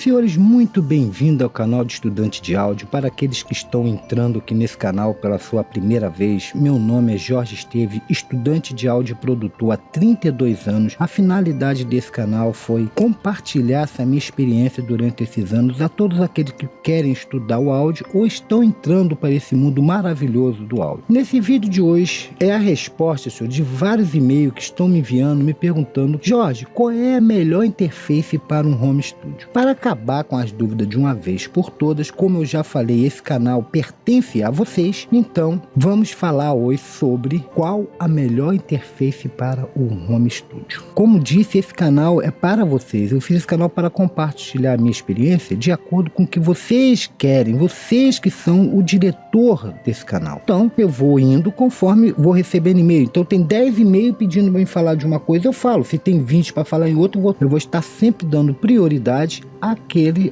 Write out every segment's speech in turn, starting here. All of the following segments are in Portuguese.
Senhores, muito bem-vindo ao canal de Estudante de Áudio. Para aqueles que estão entrando aqui nesse canal pela sua primeira vez, meu nome é Jorge Esteves, estudante de áudio e produtor há 32 anos. A finalidade desse canal foi compartilhar essa minha experiência durante esses anos a todos aqueles que querem estudar o áudio ou estão entrando para esse mundo maravilhoso do áudio. Nesse vídeo de hoje é a resposta, senhor, de vários e-mails que estão me enviando, me perguntando: Jorge, qual é a melhor interface para um home studio? Para acabar com as dúvidas de uma vez por todas, como eu já falei, esse canal pertence a vocês, então vamos falar hoje sobre qual a melhor interface para o home studio. Como disse, esse canal é para vocês. Eu fiz esse canal para compartilhar a minha experiência de acordo com o que vocês querem, vocês que são o diretor desse canal. Então eu vou indo conforme vou recebendo e-mail. Então tem 10 e-mails pedindo para eu falar de uma coisa, eu falo. Se tem 20 para falar em outro, eu vou estar sempre dando prioridade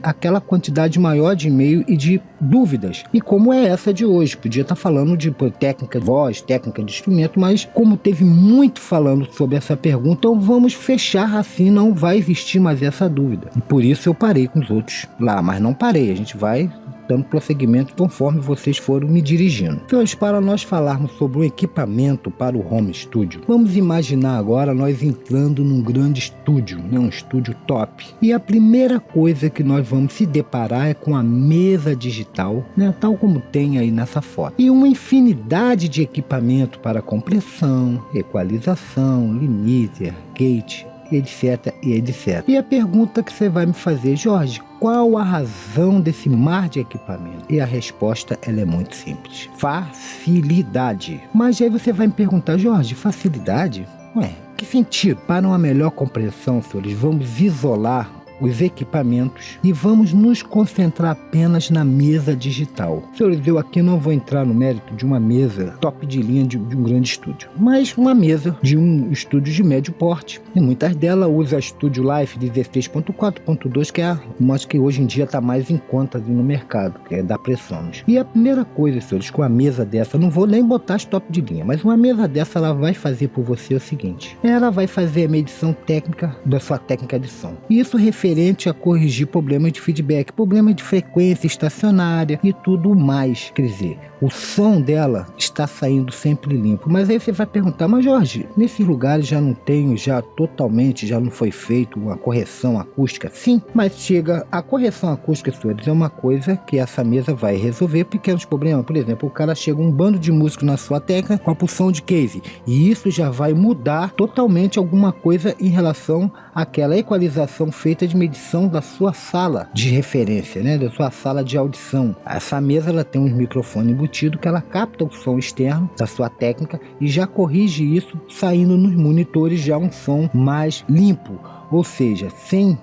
àquela quantidade maior de e-mail e de dúvidas. E como é essa de hoje, podia estar falando de técnica de voz, técnica de instrumento, mas como teve muito falando sobre essa pergunta, então vamos fechar assim, não vai existir mais essa dúvida. E por isso eu parei com os outros lá, mas não parei, a gente vai dando prosseguimento conforme vocês foram me dirigindo. Então, para nós falarmos sobre um equipamento para o home studio, vamos imaginar agora nós entrando num grande estúdio, um estúdio top. E a primeira coisa que nós vamos se deparar é com a mesa digital, tal como tem aí nessa foto. E uma infinidade de equipamento para compressão, equalização, limiter, gate, etc, e etc. E a pergunta que você vai me fazer: Jorge, qual a razão desse mar de equipamento? E a resposta, ela é muito simples: facilidade. Mas aí você vai me perguntar: Jorge, facilidade? Que sentido? Para uma melhor compreensão, senhores, vamos isolar os equipamentos e vamos nos concentrar apenas na mesa digital. Senhores, eu aqui não vou entrar no mérito de uma mesa top de linha de um grande estúdio, mas uma mesa de um estúdio de médio porte. E muitas delas usam a Studio Life 16.4.2, que é uma que hoje em dia está mais em conta no mercado, que é da Presonus. E a primeira coisa, senhores, com a mesa dessa, não vou nem botar as top de linha, mas uma mesa dessa, ela vai fazer por você o seguinte: ela vai fazer a medição técnica da sua técnica de som. E isso referente a corrigir problemas de feedback, problemas de frequência estacionária e tudo mais. Quer dizer, o som dela está saindo sempre limpo. Mas aí você vai perguntar: mas Jorge, nesses lugares já não foi feito uma correção acústica? Sim, mas chega a correção acústica, senhores, é uma coisa que essa mesa vai resolver pequenos problemas. Por exemplo, o cara chega um bando de músicos na sua técnica com a pulsão de case, e isso já vai mudar totalmente alguma coisa em relação àquela equalização feita de medição da sua sala de referência, da sua sala de audição. Essa mesa, ela tem um microfone embutido que ela capta o som externo da sua técnica e já corrige isso, saindo nos monitores já um som mais limpo. Ou seja,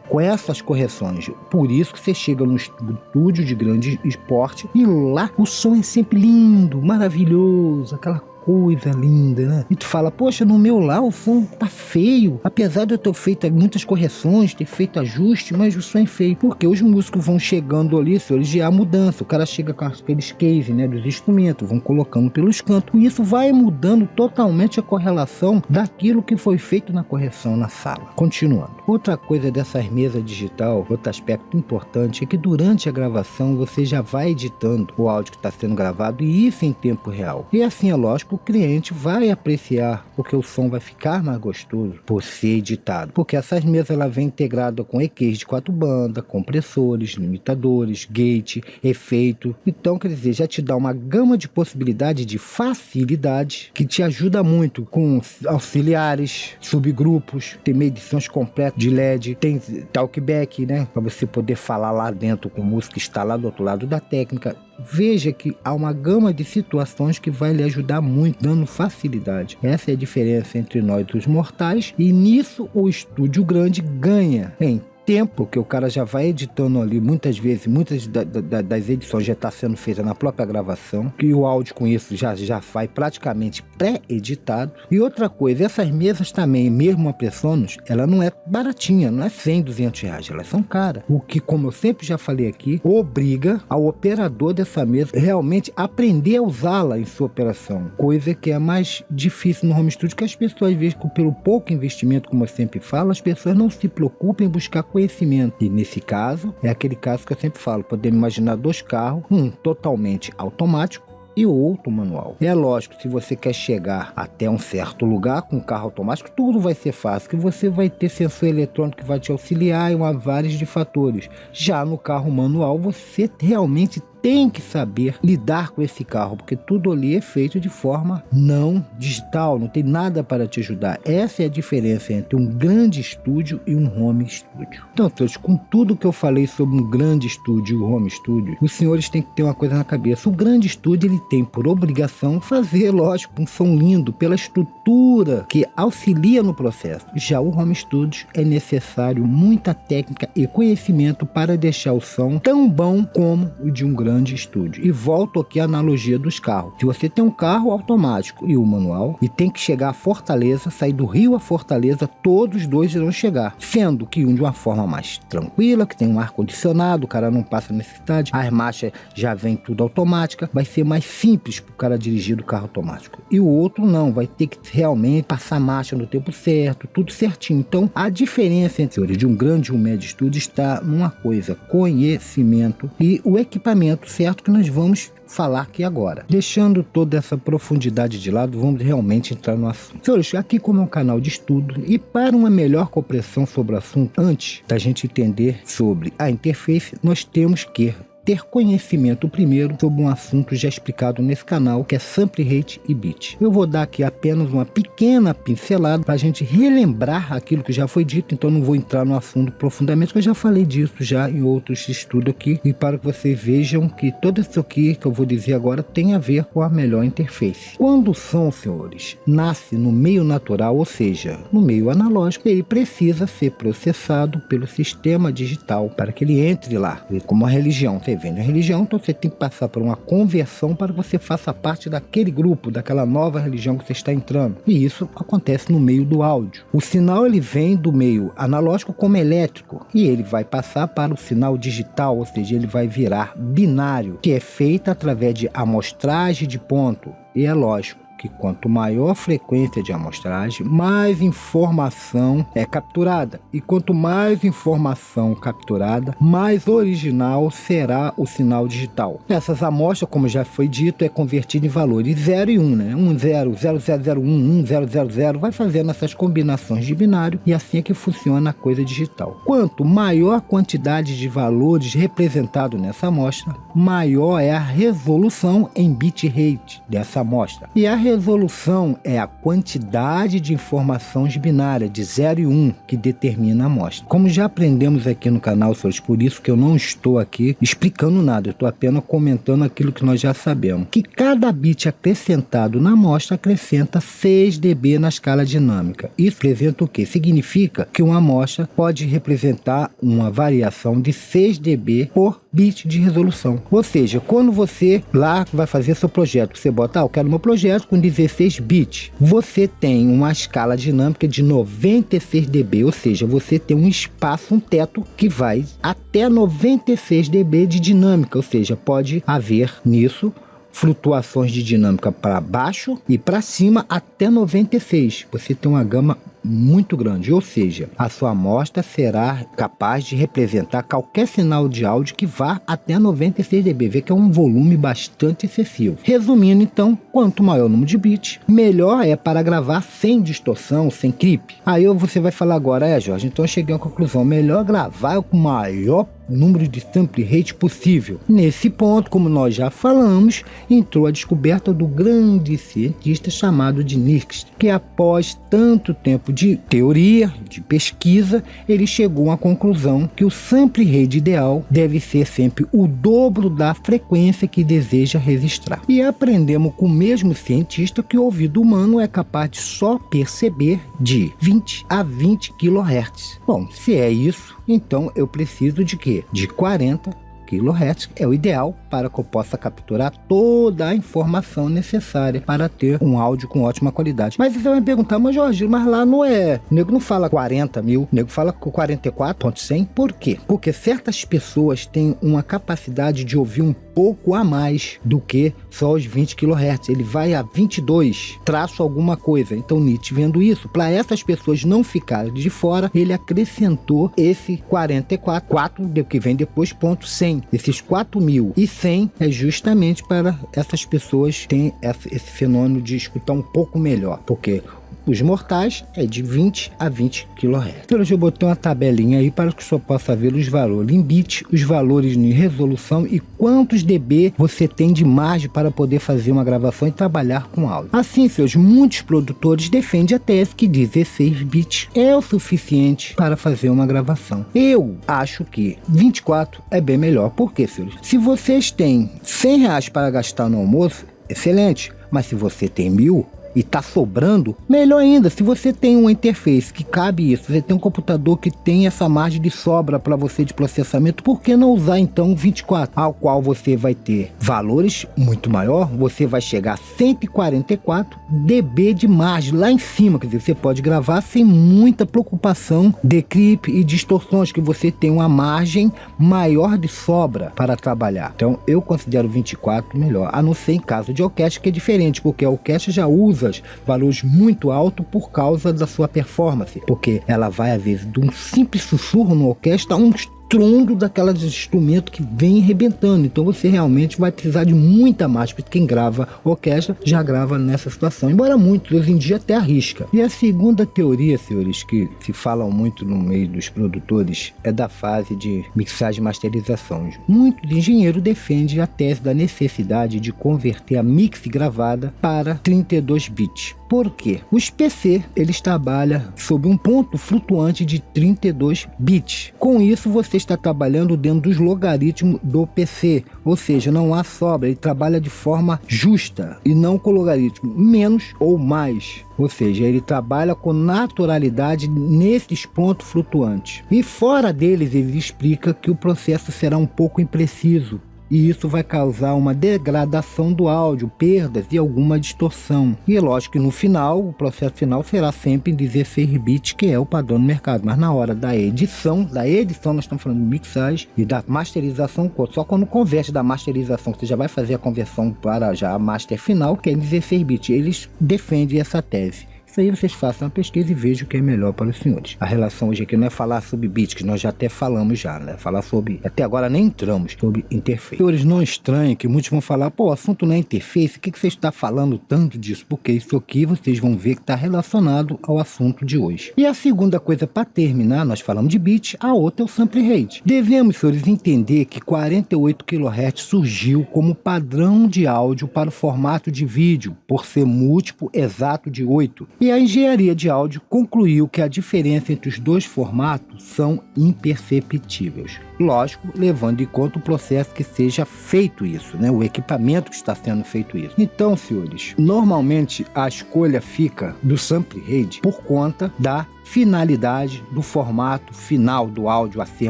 com essas correções. Por isso que você chega no estúdio de grande porte e lá o som é sempre lindo, maravilhoso, aquela coisa linda, E tu fala: poxa, no meu lá o som tá feio, apesar de eu ter feito muitas correções, ter feito ajuste, mas o som é feio. Porque os músicos vão chegando ali, senhores, já há mudança. O cara chega com aqueles case, dos instrumentos, vão colocando pelos cantos, e isso vai mudando totalmente a correlação daquilo que foi feito na correção na sala. Continuando. Outra coisa dessas mesas digital, outro aspecto importante, é que durante a gravação você já vai editando o áudio que está sendo gravado, e isso em tempo real. E assim, é lógico, o cliente vai apreciar, porque o som vai ficar mais gostoso por ser editado. Porque essas mesas, ela vem integrada com EQs de 4 bandas, compressores, limitadores, gate, efeito. Então, quer dizer, já te dá uma gama de possibilidades de facilidade que te ajuda muito com auxiliares, subgrupos, tem medições completas de LED, tem talkback, para você poder falar lá dentro com música que está lá do outro lado da técnica. Veja que há uma gama de situações que vai lhe ajudar muito, dando facilidade. Essa é a diferença entre nós, os mortais, e nisso o estúdio grande ganha em tempo, que o cara já vai editando ali. Muitas vezes, das edições já está sendo feita na própria gravação, que o áudio com isso já vai praticamente pré-editado. E outra coisa, essas mesas também, mesmo a Presonus, ela não é baratinha, não é 100, 200 reais, elas são caras. O que, como eu sempre já falei aqui, obriga ao operador dessa mesa realmente aprender a usá-la em sua operação, coisa que é mais difícil no home studio, que as pessoas, às vezes, pelo pouco investimento, como eu sempre falo, as pessoas não se preocupam em buscar reconhecimento. E nesse caso, é aquele caso que eu sempre falo, podemos imaginar dois carros, um totalmente automático e o outro manual. É lógico, se você quer chegar até um certo lugar com carro automático, tudo vai ser fácil, que você vai ter sensor eletrônico que vai te auxiliar e uma vários de fatores. Já no carro manual, você realmente tem que saber lidar com esse carro, porque tudo ali é feito de forma não digital, não tem nada para te ajudar. Essa é a diferença entre um grande estúdio e um home studio. Então, senhores, com tudo que eu falei sobre um grande estúdio e o home studio, os senhores têm que ter uma coisa na cabeça. O grande estúdio, ele tem por obrigação fazer, lógico, um som lindo, pela estrutura que auxilia no processo. Já o home studio é necessário muita técnica e conhecimento para deixar o som tão bom como o de um grande estúdio. E volto aqui à analogia dos carros. Se você tem um carro automático e um manual e tem que chegar a Fortaleza, sair do Rio a Fortaleza, todos os dois irão chegar. Sendo que um de uma forma mais tranquila, que tem um ar-condicionado, o cara não passa necessidade, as marchas já vem tudo automática, vai ser mais simples para o cara dirigir do carro automático. E o outro não, vai ter que realmente passar marcha no tempo certo, tudo certinho. Então, a diferença entre de um grande e um médio estúdio está numa coisa, conhecimento e o equipamento certo que nós vamos falar aqui agora. Deixando toda essa profundidade de lado, vamos realmente entrar no assunto. Senhores, aqui como é um canal de estudo e para uma melhor compreensão sobre o assunto, antes da gente entender sobre a interface, nós temos que ter conhecimento primeiro sobre um assunto já explicado nesse canal, que é sample rate e bit. Eu vou dar aqui apenas uma pequena pincelada para a gente relembrar aquilo que já foi dito, então não vou entrar no assunto profundamente, porque eu já falei disso já em outros estudos aqui, e para que vocês vejam que tudo isso aqui que eu vou dizer agora tem a ver com a melhor interface. Quando o som, senhores, nasce no meio natural, ou seja, no meio analógico, ele precisa ser processado pelo sistema digital para que ele entre lá, como a religião. Você vem da religião, então você tem que passar por uma conversão para que você faça parte daquele grupo, daquela nova religião que você está entrando. E isso acontece no meio do áudio. O sinal, ele vem do meio analógico como elétrico e ele vai passar para o sinal digital, ou seja, ele vai virar binário, que é feito através de amostragem de ponto. E é lógico que quanto maior a frequência de amostragem, mais informação é capturada. E quanto mais informação capturada, mais original será o sinal digital. Essas amostras, como já foi dito, é convertida em valores 0 e 1, né? 1, 0, 0, 0, 0, 1, 1, 0, 0, 0, vai fazendo essas combinações de binário e assim é que funciona a coisa digital. Quanto maior a quantidade de valores representado nessa amostra, maior é a resolução em bitrate dessa amostra. E a resolução é a quantidade de informações binárias de 0 e 1 que determina a amostra. Como já aprendemos aqui no canal, senhores, por isso que eu não estou aqui explicando nada, eu estou apenas comentando aquilo que nós já sabemos. Que cada bit acrescentado na amostra acrescenta 6 dB na escala dinâmica. Isso representa o quê? Significa que uma amostra pode representar uma variação de 6 dB por bit de resolução. Ou seja, quando você lá vai fazer seu projeto, você bota, eu quero meu projeto com 16 bits, você tem uma escala dinâmica de 96 dB, ou seja, você tem um espaço, um teto que vai até 96 dB de dinâmica, ou seja, pode haver nisso flutuações de dinâmica para baixo e para cima até 96. Você tem uma gama muito grande, ou seja, a sua amostra será capaz de representar qualquer sinal de áudio que vá até 96 dB, vê que é um volume bastante excessivo. Resumindo, então, quanto maior o número de bits, melhor é para gravar sem distorção, sem creep. Aí você vai falar agora, Jorge, então eu cheguei à conclusão, melhor gravar com o maior número de sample rate possível. Nesse ponto, como nós já falamos, entrou a descoberta do grande cientista chamado de Nix, que após tanto tempo de teoria, de pesquisa, ele chegou à conclusão que o sample rate ideal deve ser sempre o dobro da frequência que deseja registrar. E aprendemos com o mesmo cientista que o ouvido humano é capaz de só perceber de 20 a 20 kHz. Bom, se é isso, então eu preciso de quê? De 40 kHz é o ideal para que eu possa capturar toda a informação necessária para ter um áudio com ótima qualidade. Mas você vai me perguntar, mas Jorge, mas lá não é... O nego não fala 40 mil, o nego fala 44.100. Por quê? Porque certas pessoas têm uma capacidade de ouvir um pouco a mais do que só os 20 kHz, ele vai a 22, traço alguma coisa. Então NIT, vendo isso, para essas pessoas não ficarem de fora, ele acrescentou esse 44, que vem depois, ponto 100. Esses 4.100 é justamente para essas pessoas terem esse fenômeno de escutar um pouco melhor, porque os mortais é de 20 a 20 kHz. Então eu botei uma tabelinha aí para que o senhor possa ver os valores em bit, os valores em resolução e quantos dB você tem de margem para poder fazer uma gravação e trabalhar com áudio. Assim, senhores, muitos produtores defendem a tese que 16 bits é o suficiente para fazer uma gravação. Eu acho que 24 é bem melhor. Por quê, senhores? Se vocês têm R$100 para gastar no almoço, excelente. Mas se você tem 1.000 e tá sobrando, melhor ainda. Se você tem uma interface que cabe isso, você tem um computador que tem essa margem de sobra para você de processamento, por que não usar então 24, ao qual você vai ter valores muito maior, você vai chegar a 144 dB de margem lá em cima, quer dizer, você pode gravar sem muita preocupação de creep e distorções, que você tem uma margem maior de sobra para trabalhar. Então eu considero 24 melhor, a não ser em caso de orquestra, que é diferente, porque a orquestra já usa valores muito altos por causa da sua performance, porque ela vai às vezes de um simples sussurro na orquestra a um estrondo daqueles instrumentos que vem arrebentando. Então você realmente vai precisar de muita margem, porque quem grava orquestra já grava nessa situação, embora muitos hoje em dia até arrisca. E a segunda teoria, senhores, que se falam muito no meio dos produtores, é da fase de mixagem e masterização. Muitos engenheiros defendem a tese da necessidade de converter a mix gravada para 32 bits. Por quê? Os PC, eles trabalham sob um ponto flutuante de 32 bits. Com isso, você está trabalhando dentro dos logaritmos do PC, ou seja, não há sobra, ele trabalha de forma justa e não com logaritmo menos ou mais. Ou seja, ele trabalha com naturalidade nesses pontos flutuantes. E fora deles, ele explica que o processo será um pouco impreciso, e isso vai causar uma degradação do áudio, perdas e alguma distorção. E é lógico que no final, o processo final será sempre em 16 bits, que é o padrão no mercado. Mas na hora da edição nós estamos falando de mixagem e da masterização, só quando converte da masterização, você já vai fazer a conversão para já a master final, que é em 16 bits. Eles defendem essa tese. Isso aí vocês façam uma pesquisa e vejam o que é melhor para os senhores. A relação hoje aqui não é falar sobre bits, que nós já até falamos já, né? Falar sobre, até agora nem entramos, sobre interface. Senhores, não estranhem que muitos vão falar, pô, o assunto não é interface, o que você está falando tanto disso? Porque isso aqui vocês vão ver que está relacionado ao assunto de hoje. E a segunda coisa, para terminar, nós falamos de bits, a outra é o sample rate. Devemos, senhores, entender que 48 kHz surgiu como padrão de áudio para o formato de vídeo, por ser múltiplo exato de 8. E a engenharia de áudio concluiu que a diferença entre os dois formatos são imperceptíveis. Lógico, levando em conta o processo que seja feito isso, né? O equipamento que está sendo feito isso. Então, senhores, normalmente a escolha fica do sample rate por conta da finalidade do formato final do áudio a ser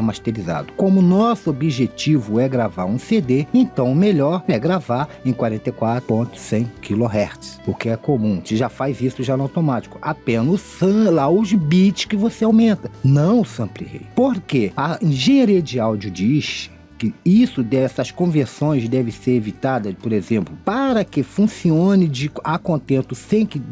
masterizado. Como nosso objetivo é gravar um CD, então o melhor é gravar em 44.100 kHz, o que é comum. Você já faz isso já no automático. Apenas lá os bits que você aumenta, não o sample rate. Porque a engenharia de áudio diz que isso dessas conversões deve ser evitada, por exemplo, para que funcione a contento sem que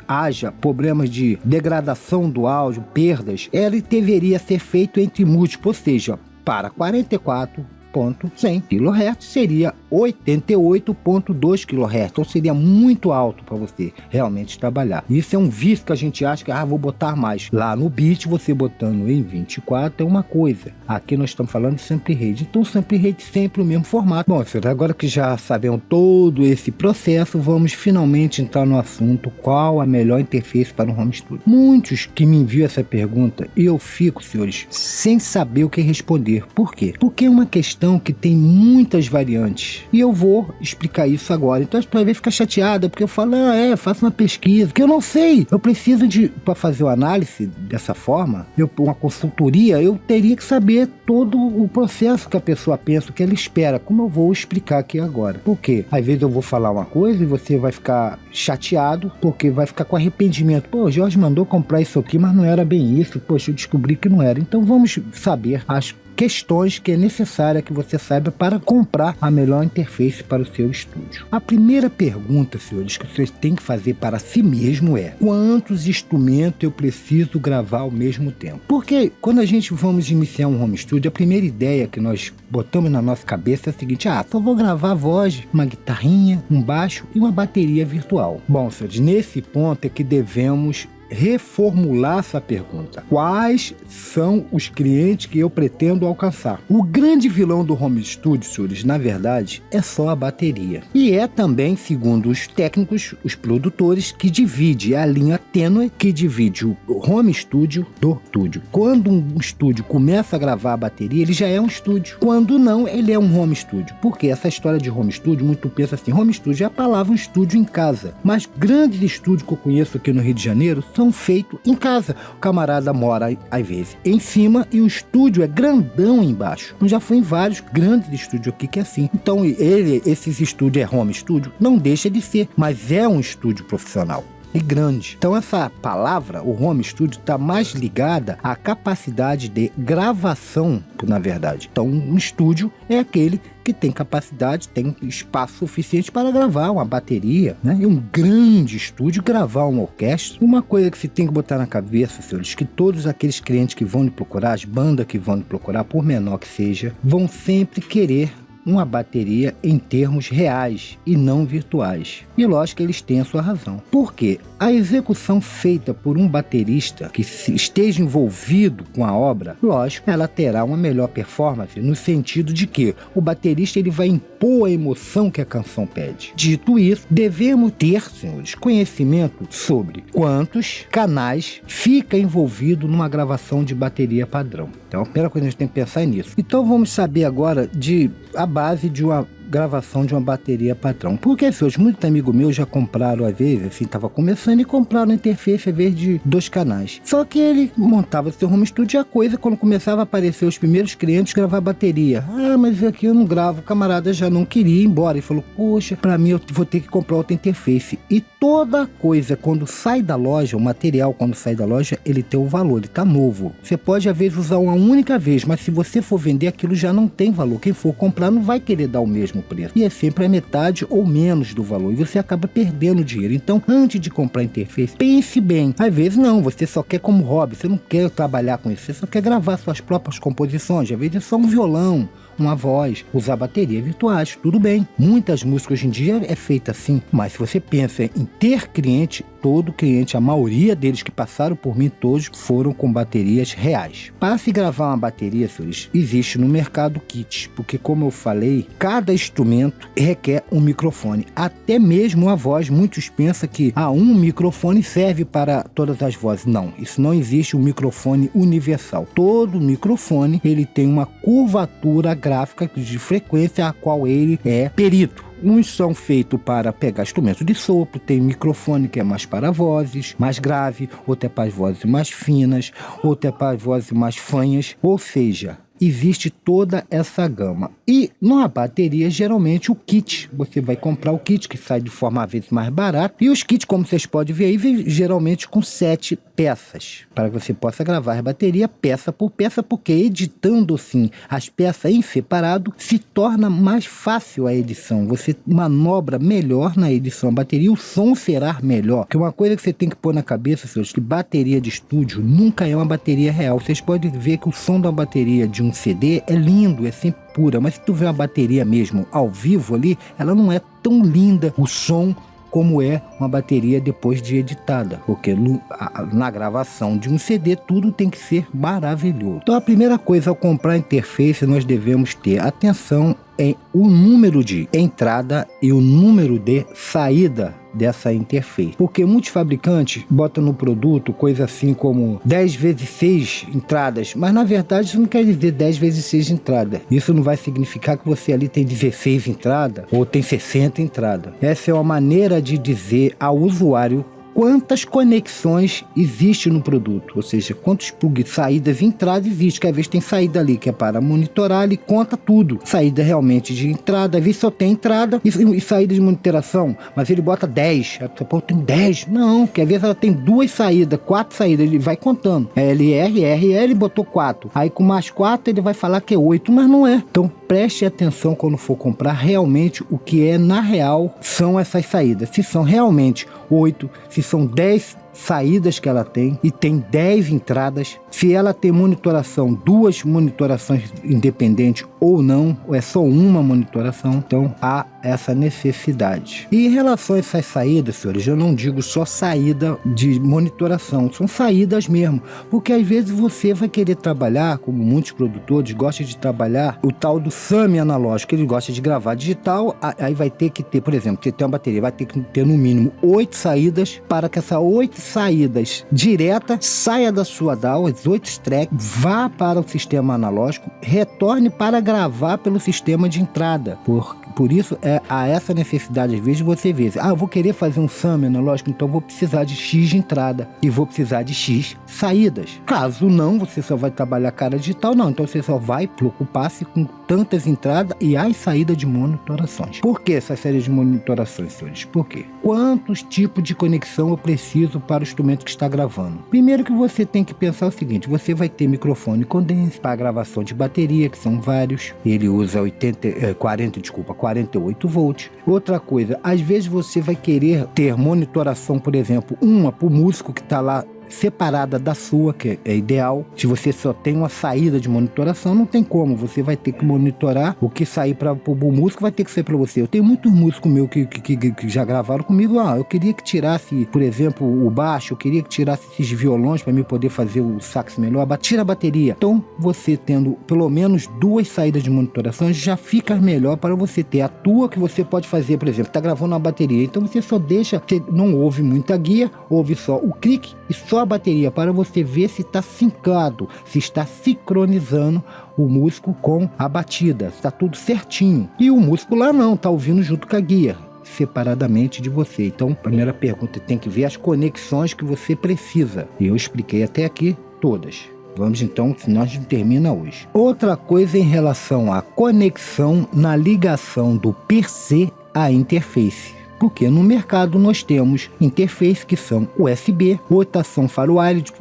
haja problemas de degradação do áudio, perdas, ele deveria ser feito entre múltiplos, ou seja, para 44.100 kHz seria 88.2 kHz, então seria muito alto para você realmente trabalhar. Isso é um vício que a gente acha que vou botar mais. Lá no bit, você botando em 24 é uma coisa. Aqui nós estamos falando de sample rate. Então sample rate sempre o mesmo formato. Bom, senhor, agora que já sabemos todo esse processo, vamos finalmente entrar no assunto: qual a melhor interface para um home studio? Muitos que me enviam essa pergunta e eu fico, senhores, sem saber o que responder. Por quê? Porque é uma questão que tem muitas variantes. E eu vou explicar isso agora. Então, às vezes fica chateada, porque eu falo, faça uma pesquisa, porque eu não sei. Eu preciso para fazer uma análise dessa forma, uma consultoria, eu teria que saber todo o processo que a pessoa pensa, o que ela espera, como eu vou explicar aqui agora. Por quê? Às vezes eu vou falar uma coisa e você vai ficar chateado, porque vai ficar com arrependimento. Pô, o Jorge mandou comprar isso aqui, mas não era bem isso. Poxa, eu descobri que não era. Então, vamos saber questões que é necessária que você saiba para comprar a melhor interface para o seu estúdio. A primeira pergunta, senhores, que vocês têm que fazer para si mesmo é: quantos instrumentos eu preciso gravar ao mesmo tempo? Porque quando a gente vamos iniciar um home studio, a primeira ideia que nós botamos na nossa cabeça é a seguinte: só vou gravar a voz, uma guitarrinha, um baixo e uma bateria virtual. Bom, senhores, nesse ponto é que devemos reformular essa pergunta. Quais são os clientes que eu pretendo alcançar? O grande vilão do home studio, senhores, na verdade, é só a bateria. E é também, segundo os técnicos, os produtores, que divide a linha tênue que divide o home studio do estúdio. Quando um estúdio começa a gravar a bateria, ele já é um estúdio. Quando não, ele é um home studio. Porque essa história de home studio, muito pensa assim, home studio é a palavra um estúdio em casa. Mas grandes estúdios que eu conheço aqui no Rio de Janeiro são feitos em casa. O camarada mora, às vezes, em cima e o estúdio é grandão embaixo. Eu já fui em vários grandes estúdios aqui que é assim. Então, esses estúdios é home studio? Não deixa de ser, mas é um estúdio profissional e grande. Então essa palavra, o home studio, está mais ligada à capacidade de gravação, na verdade. Então um estúdio é aquele que tem capacidade, tem espaço suficiente para gravar uma bateria, né? E um grande estúdio gravar uma orquestra. Uma coisa que você tem que botar na cabeça, senhores, que todos aqueles clientes que vão lhe procurar, as bandas que vão lhe procurar, por menor que seja, vão sempre querer uma bateria em termos reais e não virtuais. E lógico que eles têm a sua razão. Por quê? A execução feita por um baterista que esteja envolvido com a obra, lógico, ela terá uma melhor performance no sentido de que o baterista ele vai impor a emoção que a canção pede. Dito isso, devemos ter, senhores, conhecimento sobre quantos canais fica envolvido numa gravação de bateria padrão. Então a primeira coisa que a gente tem que pensar é nisso. Então vamos saber agora a base de uma gravação de uma bateria padrão. Porque, senhores, muitos amigos meus já compraram, às vezes, assim, estava começando e compraram a interface, às vezes, de 2 canais. Só que ele montava seu home studio e a coisa, quando começava a aparecer os primeiros clientes, gravar bateria. Mas aqui eu não gravo. O camarada já não queria ir embora. E falou, poxa, pra mim eu vou ter que comprar outra interface. E toda coisa, quando sai da loja, o material, quando sai da loja, ele tem um valor, ele tá novo. Você pode, às vezes, usar uma única vez, mas se você for vender, aquilo já não tem valor. Quem for comprar não vai querer dar o mesmo preço. E é sempre a metade ou menos do valor. E você acaba perdendo dinheiro. Então, antes de comprar a interface, pense bem. Às vezes, não. Você só quer como hobby. Você não quer trabalhar com isso. Você só quer gravar suas próprias composições. Às vezes, é só um violão, uma voz, usar bateria virtuais, tudo bem. Muitas músicas hoje em dia é feita assim, mas se você pensa em ter cliente, todo cliente, a maioria deles que passaram por mim, todos foram com baterias reais. Para se gravar uma bateria, senhores, existe no mercado kit, porque como eu falei, cada instrumento requer um microfone, até mesmo a voz. Muitos pensam que um microfone serve para todas as vozes. Não, isso não existe, um microfone universal. Todo microfone, ele tem uma curvatura gráfica de frequência a qual ele é perito. Uns são feitos para pegar instrumentos de sopro, tem microfone que é mais para vozes, mais grave, outro é para as vozes mais finas, outro é para as vozes mais fanhas, ou seja, existe toda essa gama. E numa bateria, geralmente o kit, você vai comprar o kit que sai de forma às vezes mais barata, e os kits, como vocês podem ver aí, vem geralmente com 7 peças, para que você possa gravar a bateria peça por peça, porque editando assim as peças em separado, se torna mais fácil a edição, você manobra melhor na edição da bateria, o som será melhor. Que uma coisa que você tem que pôr na cabeça, senhores, que bateria de estúdio nunca é uma bateria real. Vocês podem ver que o som da bateria de um CD é lindo, é sempre pura, mas se tu vê uma bateria mesmo ao vivo ali, ela não é tão linda o som como é uma bateria depois de editada, porque na gravação de um CD tudo tem que ser maravilhoso. Então a primeira coisa ao comprar a interface, nós devemos ter atenção em o número de entrada e o número de saída dessa interface, porque muitos fabricantes botam no produto coisa assim como 10 vezes 6 entradas, mas na verdade isso não quer dizer 10 vezes 6 entradas. Isso não vai significar que você ali tem 16 entradas ou tem 60 entradas. Essa é uma maneira de dizer ao usuário quantas conexões existe no produto, ou seja, quantos plugs, saídas e entradas existe, que às vezes tem saída ali que é para monitorar, ele conta tudo, saída realmente de entrada, às vezes só tem entrada e saída de monitoração, mas ele bota 10, a tem 10, não, que às vezes ela tem 2 saídas, 4 saídas, ele vai contando, ele botou 4, aí com mais 4 ele vai falar que é 8, mas não é. Então preste atenção quando for comprar realmente o que é na real são essas saídas, se são realmente 8, se são 10 saídas que ela tem e tem 10 entradas, se ela tem monitoração, 2 monitorações independentes ou não, ou é só uma monitoração, então há essa necessidade. E em relação a essas saídas, senhores, eu não digo só saída de monitoração, são saídas mesmo, porque às vezes você vai querer trabalhar, como muitos produtores gostam de trabalhar, o tal do SAMI analógico, ele gosta de gravar digital, aí vai ter que ter, por exemplo, você tem uma bateria, vai ter que ter no mínimo 8 saídas, para que essas 8 saídas direta saia da sua DAW, as 8 tracks, vá para o sistema analógico, retorne para gravar pelo sistema de entrada. Por isso, há essa necessidade, às vezes, você vê, eu vou querer fazer um SAM analógico, então vou precisar de X de entrada e vou precisar de X saídas. Caso não, você só vai trabalhar cara digital, não, então você só vai preocupar-se com tantas entradas e as saídas de monitorações. Por que essa série de monitorações, senhores? Por quê? Quantos tipos de conexão eu preciso para o instrumento que está gravando? Primeiro que você tem que pensar o seguinte, você vai ter microfone condense para gravação de bateria, que são vários, ele usa 48 volts. Outra coisa, às vezes você vai querer ter monitoração, por exemplo, uma para o músico que está lá separada da sua, que é ideal. Se você só tem uma saída de monitoração, não tem como, você vai ter que monitorar o que sair para o músico, vai ter que ser para você. Eu tenho muitos músicos meus que já gravaram comigo, eu queria que tirasse, por exemplo, o baixo, eu queria que tirasse esses violões para mim poder fazer o sax melhor, tira a bateria. Então, você tendo pelo menos 2 saídas de monitoração, já fica melhor para você ter a tua, que você pode fazer, por exemplo, está gravando uma bateria, então você só deixa, você não ouve muita guia, ouve só o clique e só a bateria, para você ver se está sincado, se está sincronizando o músico com a batida, está tudo certinho. E o músico lá não, está ouvindo junto com a guia, separadamente de você. Então, primeira pergunta, tem que ver as conexões que você precisa. E eu expliquei até aqui todas. Vamos então, senão a gente termina hoje. Outra coisa em relação à conexão na ligação do PC à interface. Porque no mercado nós temos interfaces que são USB, outras são FireWire de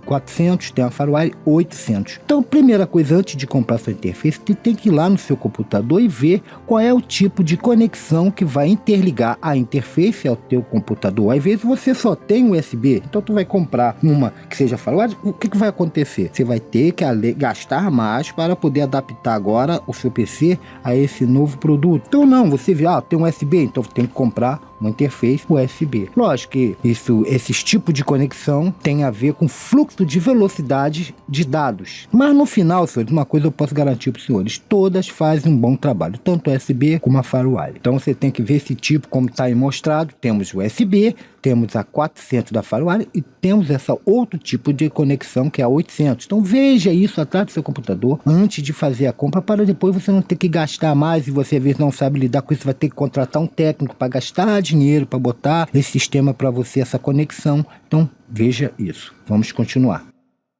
400, tem a FireWire 800. Então, primeira coisa, antes de comprar sua interface, você tem que ir lá no seu computador e ver qual é o tipo de conexão que vai interligar a interface ao teu computador. Às vezes você só tem USB, então tu vai comprar uma que seja FireWire, o que vai acontecer? Você vai ter que gastar mais para poder adaptar agora o seu PC a esse novo produto. Então não, você vê, tem um USB, então tem que comprar uma interface USB. Lógico que esses tipos de conexão tem a ver com fluxo de velocidade de dados. Mas no final, senhores, uma coisa eu posso garantir para os senhores, todas fazem um bom trabalho, tanto USB como a FireWire. Então você tem que ver esse tipo, como está aí mostrado, temos USB, temos a 400 da FireWire e temos essa outro tipo de conexão que é a 800. Então veja isso atrás do seu computador antes de fazer a compra, para depois você não ter que gastar mais e você às vezes não sabe lidar com isso, vai ter que contratar um técnico para gastar dinheiro para botar esse sistema para você, essa conexão. Então veja isso. Vamos continuar.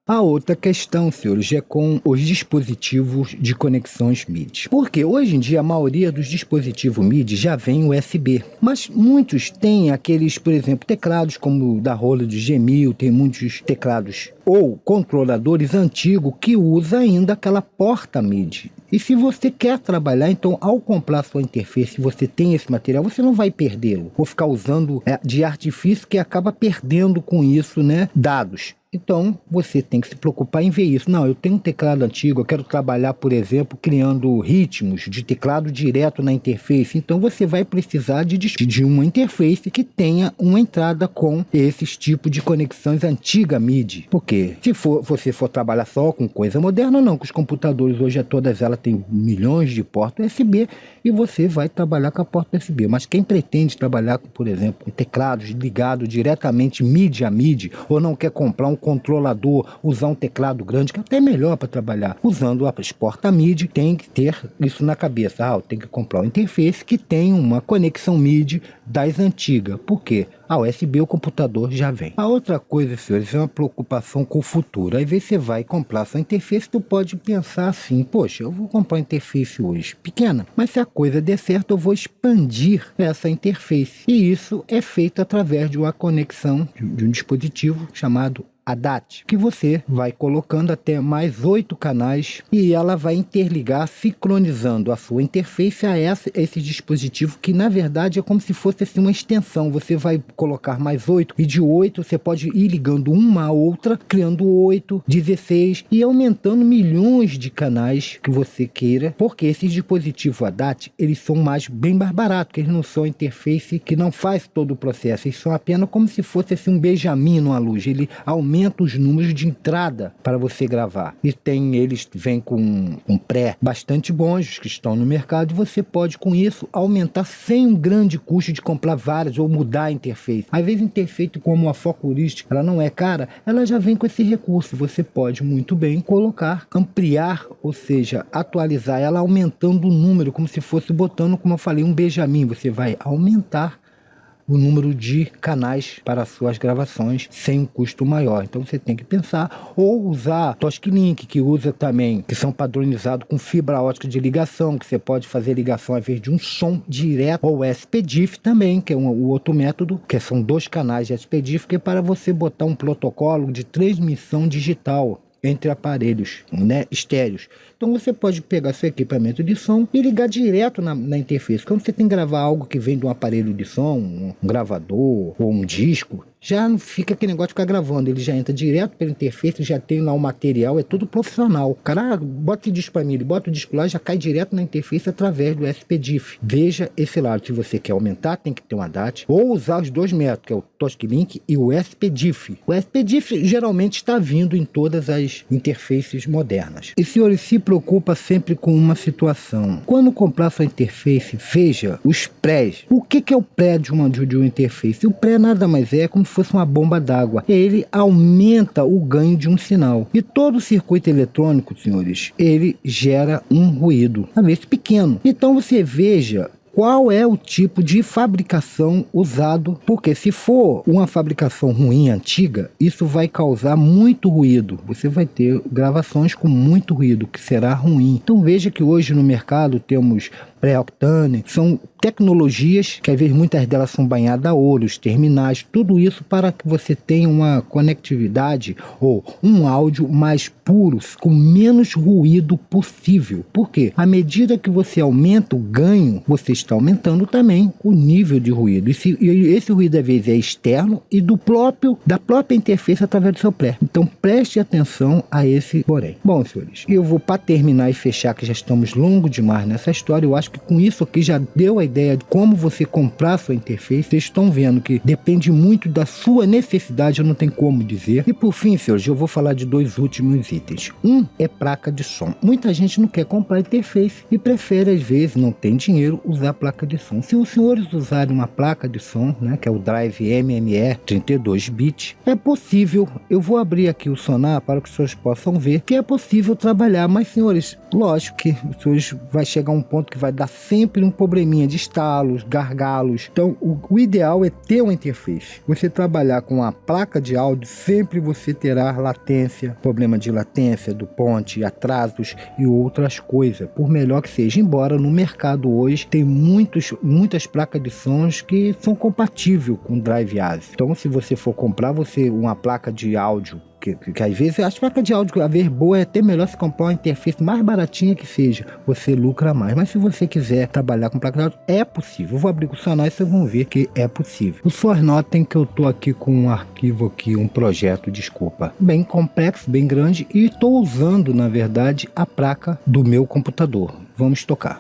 A outra questão, senhores, é com os dispositivos de conexões MIDI. Porque hoje em dia a maioria dos dispositivos MIDI já vem USB. Mas muitos têm aqueles, por exemplo, teclados como o da Roland do G1000, tem muitos teclados ou controladores antigos que usa ainda aquela porta MIDI. E se você quer trabalhar, então ao comprar sua interface, você tem esse material, você não vai perdê-lo. Ou ficar usando de artifício que acaba perdendo com isso, né, dados. Então, você tem que se preocupar em ver isso. Não, eu tenho um teclado antigo, eu quero trabalhar, por exemplo, criando ritmos de teclado direto na interface. Então, você vai precisar de uma interface que tenha uma entrada com esses tipos de conexões antiga MIDI. Porque se você for trabalhar só com coisa moderna, não, que os computadores hoje, todas elas têm milhões de portas USB e você vai trabalhar com a porta USB. Mas quem pretende trabalhar com, por exemplo, teclados ligados diretamente MIDI a MIDI, ou não quer comprar um controlador, usar um teclado grande, que é até melhor para trabalhar. Usando as porta-MIDI, tem que ter isso na cabeça. Eu tenho que comprar uma interface que tem uma conexão MIDI das antigas. Por quê? A USB o computador já vem. A outra coisa, senhores, é uma preocupação com o futuro. Às vezes você vai comprar sua interface, tu pode pensar assim, poxa, eu vou comprar uma interface hoje pequena, mas se a coisa der certo, eu vou expandir essa interface. E isso é feito através de uma conexão de um dispositivo chamado ADAT, que você vai colocando até mais 8 canais e ela vai interligar, sincronizando a sua interface a esse dispositivo, que na verdade é como se fosse assim, uma extensão. Você vai colocar mais 8 e de 8 você pode ir ligando uma a outra, criando 8, 16 e aumentando milhões de canais que você queira, porque esses dispositivos ADAT, eles são bem mais baratos, que eles não são interface que não faz todo o processo, eles são apenas como se fosse assim, um Benjamin numa luz. Ele aumenta os números de entrada para você gravar. E eles vêm com um pré bastante bons que estão no mercado e você pode com isso aumentar sem um grande custo de comprar várias ou mudar a interface. Às vezes a interface como a Focuristic, ela não é cara, ela já vem com esse recurso. Você pode muito bem colocar, ampliar, ou seja, atualizar ela aumentando o número, como se fosse botando, como eu falei, um Benjamin. Você vai aumentar o número de canais para suas gravações sem um custo maior. Então você tem que pensar, ou usar Tosklink, que usa também, que são padronizados com fibra ótica de ligação, que você pode fazer ligação ao invés de um som direto, ou SPDIF também, que é o outro método, que são 2 canais de SPDIF, que é para você botar um protocolo de transmissão digital entre aparelhos, né, estéreos. Então você pode pegar seu equipamento de som e ligar direto na interface. Quando você tem que gravar algo que vem de um aparelho de som, um gravador ou um disco, já não fica aquele negócio de ficar gravando, ele já entra direto pela interface, já tem lá o material, é tudo profissional. O cara bota o disco para mim, ele bota o disco lá, já cai direto na interface através do SPDIF. Veja esse lado, se você quer aumentar, tem que ter uma DAT, ou usar os 2 métodos, que é o Tosklink e o SPDIF. O SPDIF geralmente está vindo em todas as interfaces modernas. E senhores, se preocupa sempre com uma situação. Quando comprar sua interface, veja os prés. O que é o pré de uma interface? O pré nada mais é como se fosse uma bomba d'água. Ele aumenta o ganho de um sinal. E todo circuito eletrônico, senhores, ele gera um ruído, às vezes pequeno. Então você veja qual é o tipo de fabricação usado, porque se for uma fabricação ruim, antiga, isso vai causar muito ruído. Você vai ter gravações com muito ruído, que será ruim. Então veja que hoje no mercado temos pré-octane, são tecnologias que às vezes muitas delas são banhadas a ouro, os terminais, tudo isso para que você tenha uma conectividade ou um áudio mais puro, com menos ruído possível. Por quê? À medida que você aumenta o ganho, você está aumentando também o nível de ruído. E esse ruído às vezes é externo e da própria interface através do seu pré. Então preste atenção a esse porém. Bom, senhores, eu vou para terminar e fechar, que já estamos longo demais nessa história. Eu acho que com isso aqui já deu a ideia de como você comprar sua interface. Vocês estão vendo que depende muito da sua necessidade, eu não tenho como dizer. E por fim, senhores, eu vou falar de 2 últimos itens. Um é placa de som. Muita gente não quer comprar interface e prefere, às vezes, não tem dinheiro, usar placa de som. Se os senhores usarem uma placa de som, né, que é o Drive MME 32 bits, é possível, eu vou abrir aqui o sonar para que os senhores possam ver que é possível trabalhar, mas senhores, lógico que os senhores vai chegar a um ponto que vai dar sempre um probleminha de estalos, gargalos. Então o ideal é ter uma interface. Você trabalhar com a placa de áudio, sempre você terá latência, problema de latência do ponte, atrasos e outras coisas, por melhor que seja. Embora no mercado hoje tem muitas placas de sons que são compatíveis com Drive ASIC. Então se você for comprar uma placa de áudio, que às vezes as placas de áudio, a ver boa, é até melhor se comprar uma interface mais baratinha que seja, você lucra mais. Mas se você quiser trabalhar com placa de áudio, é possível. Eu vou abrir com o sonar e vocês vão ver que é possível. Os senhores notem que eu tô aqui com um arquivo aqui, um projeto, desculpa, bem complexo, bem grande, e estou usando, na verdade, a placa do meu computador. Vamos tocar.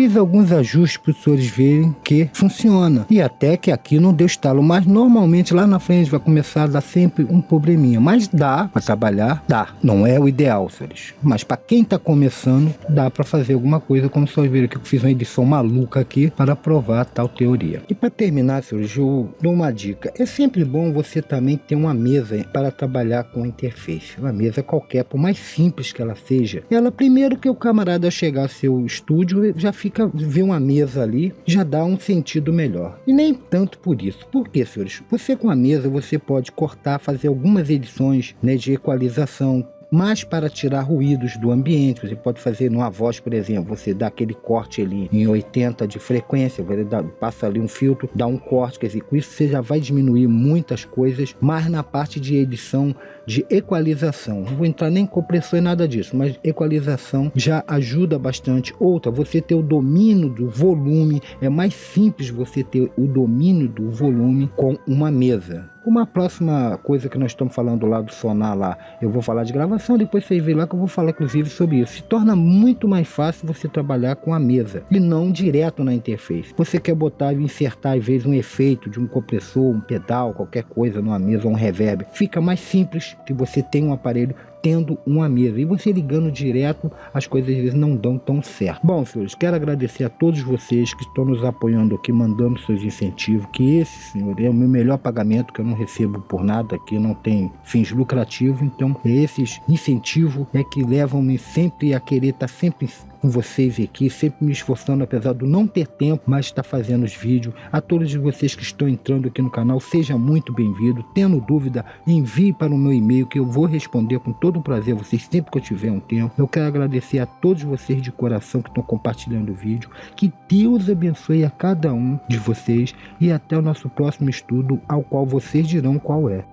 Fiz alguns ajustes para os senhores verem que funciona. E até que aqui não deu estalo, mas normalmente lá na frente vai começar a dar sempre um probleminha. Mas dá para trabalhar, dá. Não é o ideal, senhores. Mas para quem está começando, dá para fazer alguma coisa, como vocês viram que eu fiz uma edição maluca aqui para provar tal teoria. E para terminar, senhores, eu dou uma dica. É sempre bom você também ter uma mesa para trabalhar com a interface. Uma mesa qualquer, por mais simples que ela seja. Ela, primeiro que o camarada chegar ao seu estúdio, já fica, vê uma mesa ali, já dá um sentido melhor. E nem tanto por isso. Por quê, senhores? Você com a mesa, você pode cortar, fazer algumas edições, né, de equalização, mas para tirar ruídos do ambiente. Você pode fazer numa voz, por exemplo, você dá aquele corte ali em 80 de frequência, você passa ali um filtro, dá um corte, quer dizer, com isso você já vai diminuir muitas coisas, mas na parte de edição, de equalização, não vou entrar nem em compressor e nada disso, mas equalização já ajuda bastante. Outra, você ter o domínio do volume, é mais simples você ter o domínio do volume com uma mesa. Uma próxima coisa que nós estamos falando lá do Sonar lá, eu vou falar de gravação, depois vocês veem lá que eu vou falar inclusive sobre isso. Se torna muito mais fácil você trabalhar com a mesa e não direto na interface. Você quer botar e insertar às vezes um efeito de um compressor, um pedal, qualquer coisa numa mesa, um reverb. Fica mais simples se você tem um aparelho tendo uma mesa, e você ligando direto, as coisas às vezes não dão tão certo. Bom, senhores, quero agradecer a todos vocês que estão nos apoiando aqui, mandando seus incentivos, que esse, senhor, é o meu melhor pagamento, que eu não recebo por nada aqui, não tem fins lucrativos, então esses incentivos é que levam-me sempre a querer estar sempre com vocês aqui, sempre me esforçando, apesar de não ter tempo, mas estar fazendo os vídeos. A todos vocês que estão entrando aqui no canal, seja muito bem-vindo. Tendo dúvida, envie para o meu e-mail que eu vou responder com todo prazer vocês sempre que eu tiver um tempo. Eu quero agradecer a todos vocês de coração que estão compartilhando o vídeo. Que Deus abençoe a cada um de vocês e até o nosso próximo estudo, ao qual vocês dirão qual é.